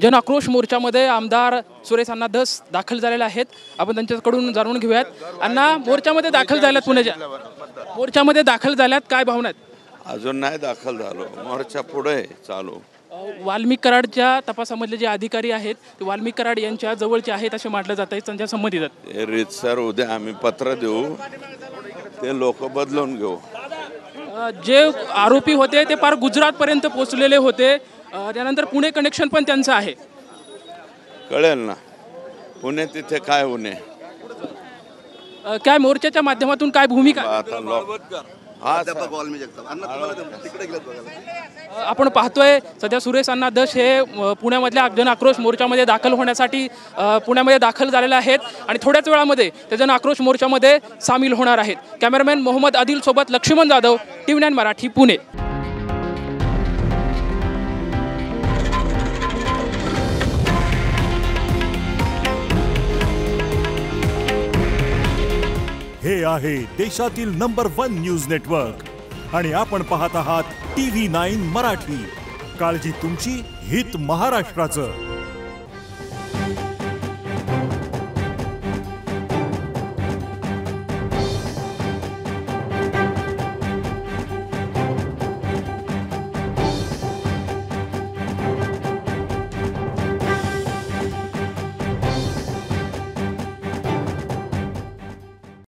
जन आक्रोश मोर्चामध्ये आमदार सुरेश अण्णा धस दाखल झालेले आहेत। आपण त्यांच्याकडून जाणून घेऊयात। अण्णा, मोर्चामध्ये दाखल झाल्यात, पुण्याच्या मोर्चामध्ये दाखल झाल्यात, काय भावना आहेत? अजून नाही दाखल झालो, मोर्चा पुढे चालू। वाल्मिक कराडच्या तपासामधले जे अधिकारी आहेत ते वाल्मिक कराड यांच्या जवळचे आहेत असे म्हटलं जात आहे, त्यांच्या संमतीत आहेत। रीतसर उद्या आम्ही पत्र देऊ, ते लोक बदलून घेऊ। जे आरोपी होते ते फार गुजरातपर्यंत पोहोचलेले होते, त्यानंतर पुणे कनेक्शन पण त्यांचं आहे। कळेल ना पुणे तिथे काय होणे। काय मोर्चाच्या माध्यमातून काय भूमिका आता लोक आपण पाहतोय? सध्या सुरेश अण्णा धस हे पुण्यामधल्या जन आक्रोश मोर्चामध्ये दाखल होण्यासाठी पुण्यामध्ये दाखल झालेले आहेत आणि थोड्याच वेळामध्ये ते जन आक्रोश मोर्चामध्ये सामील होणार आहेत। कॅमेरामॅन मोहम्मद आदिल सोबत लक्ष्मण जाधव, TV9 मराठी, पुणे। हे आहे देशातील नंबर 1 न्यूज नेटवर्क आणि आपण पाहत आहात TV9 मराठी। काळजी तुमची, हित महाराष्ट्राचं।